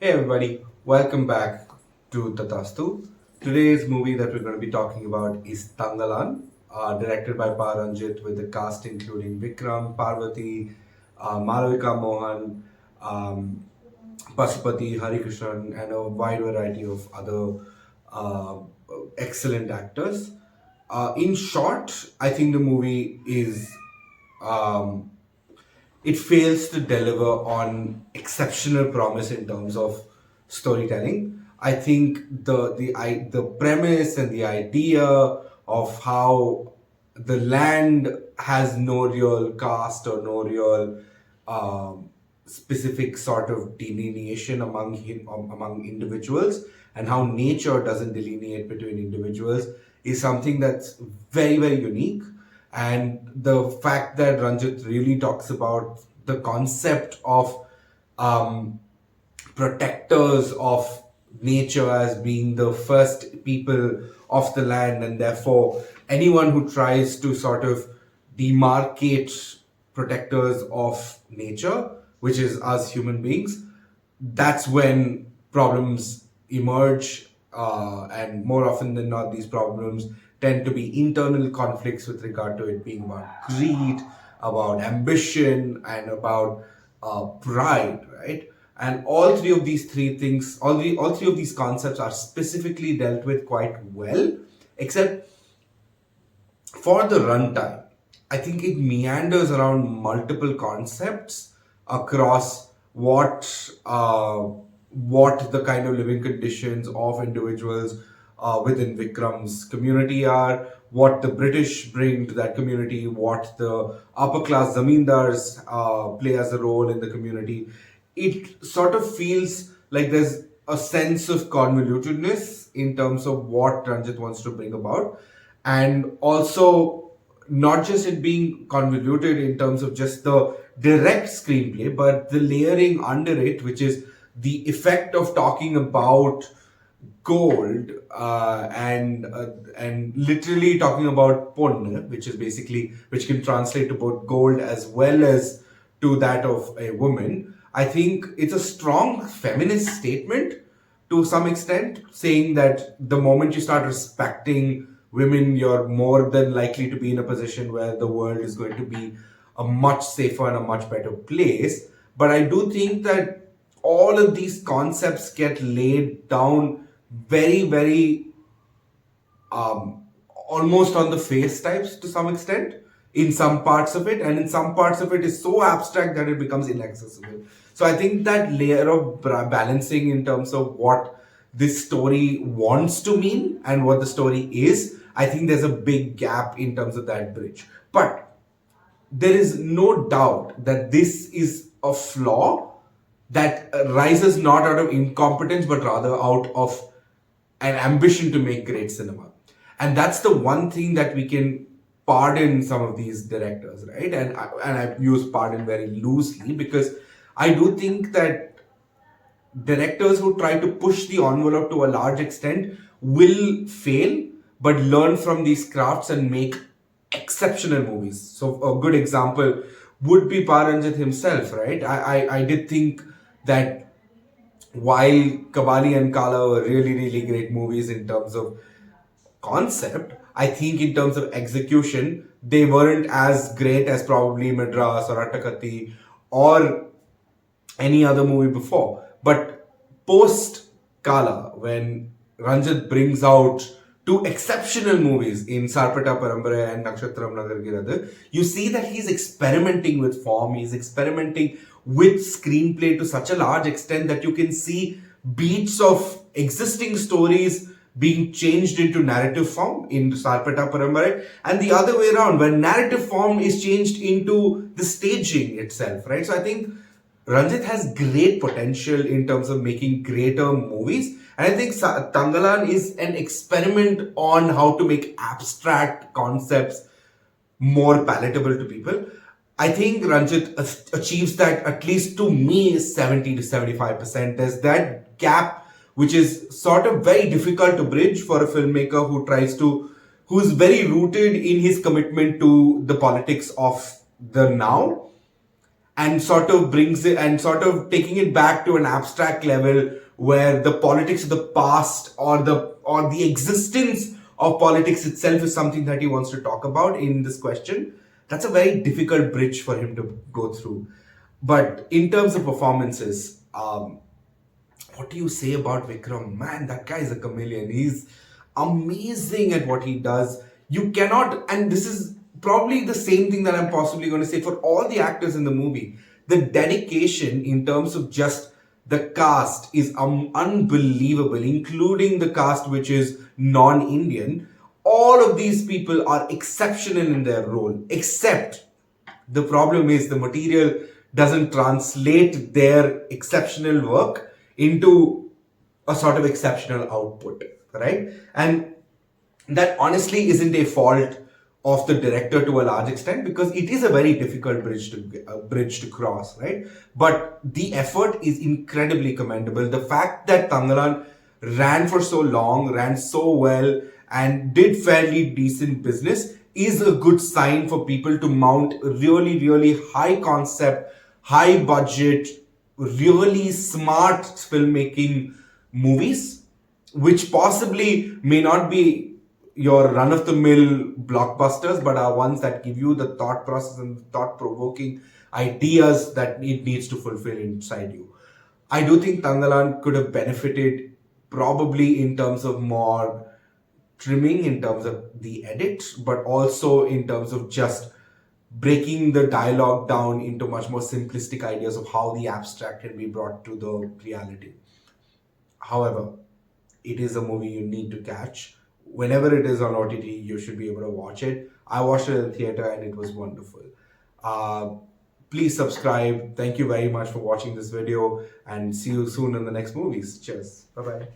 Hey everybody, welcome back to Tathaastu. Today's movie that we're going to be talking about is Thangalaan, directed by Paranjit with the cast including Vikram, Parvati, Malavika Mohan, um, Pasupati, Harikrishnan, and a wide variety of other uh, excellent actors. In short, I think the movie is um, it fails to deliver on exceptional promise in terms of storytelling. I think the premise and the idea of how the land has no real caste or no real specific sort of delineation among individuals, and how nature doesn't delineate between individuals is something that's very unique. And the fact that Ranjit really talks about the concept of um, protectors of nature as being the first people of the land, and therefore anyone who tries to sort of demarcate protectors of nature, which is us human beings, that's when problems emerge. And more often than not, these problems tend to be internal conflicts with regard to it being about greed, about ambition, and about pride, right? And all three of these three things, all three of these concepts are specifically dealt with quite well, except for the runtime. I think it meanders around multiple concepts across what the kind of living conditions of individuals within Vikram's community are, what the British bring to that community, what the upper class zamindars play as a role in the community. It sort of feels like there's a sense of convolutedness in terms of what Ranjit wants to bring about, and also not just it being convoluted in terms of just the direct screenplay, but the layering under it, which is the effect of talking about gold and literally talking about pon, which is basically which can translate to both gold as well as to that of a woman. I think it's a strong feminist statement to some extent, saying that the moment you start respecting women, you're more than likely to be in a position where the world is going to be a much safer and a much better place. But I do think that all of these concepts get laid down very almost on the face types to some extent in some parts of it, and in some parts of it is so abstract that it becomes inaccessible. So I think that layer of balancing in terms of what this story wants to mean and what the story is, I think there's a big gap in terms of that bridge. But there is no doubt that this is a flaw that rises not out of incompetence but rather out of an ambition to make great cinema. And that's the one thing that we can pardon some of these directors, right? And I use pardon very loosely, because I do think that directors who try to push the envelope to a large extent will fail, but learn from these crafts and make exceptional movies. So a good example would be Paranjit himself, right? I did think that while Kabali and Kala were really great movies in terms of concept, I think in terms of execution, they weren't as great as probably Madras or Attakati or any other movie before. But post Kala, when Ranjit brings out two exceptional movies in Sarpata Parambara and Nakshatram Nagargirada, you see that he's experimenting with form, he's experimenting with screenplay to such a large extent that you can see beats of existing stories being changed into narrative form in Sarpata Parambara, and the other way around, when narrative form is changed into the staging itself, right? So I think Ranjit has great potential in terms of making greater movies. And I think Thangalaan is an experiment on how to make abstract concepts more palatable to people. I think Ranjit achieves that, at least to me, 70 to 75%. There's that gap which is sort of very difficult to bridge for a filmmaker who's very rooted in his commitment to the politics of the now, and sort of brings it and sort of taking it back to an abstract level where the politics of the past or the existence of politics itself is something that he wants to talk about in this question. That's a very difficult bridge for him to go through. But in terms of performances, what do you say about Vikram? Man, that guy is a chameleon. He's amazing at what he does. You cannot, and this is probably the same thing that I'm possibly going to say for all the actors in the movie. The dedication in terms of just the cast is unbelievable, including the cast which is non-Indian. All of these people are exceptional in their role, except the problem is the material doesn't translate their exceptional work into a sort of exceptional output, right? And that honestly isn't a fault of the director to a large extent, because it is a very difficult bridge to cross, right? But the effort is incredibly commendable. The fact that Thangalaan ran for so long, ran so well, and did fairly decent business is a good sign for people to mount really, really high concept, high budget, really smart filmmaking movies, which possibly may not be your run of the mill blockbusters, but are ones that give you the thought process and thought provoking ideas that it needs to fulfill inside you. I do think Thangalaan could have benefited probably in terms of more trimming, in terms of the edit, but also in terms of just breaking the dialogue down into much more simplistic ideas of how the abstract can be brought to the reality. However, it is a movie you need to catch. Whenever it is on OTT, you should be able to watch it. I watched it in the theater and it was wonderful. Uh, Please subscribe. Thank you very much for watching this video and see you soon in the next movies. Cheers. Bye bye.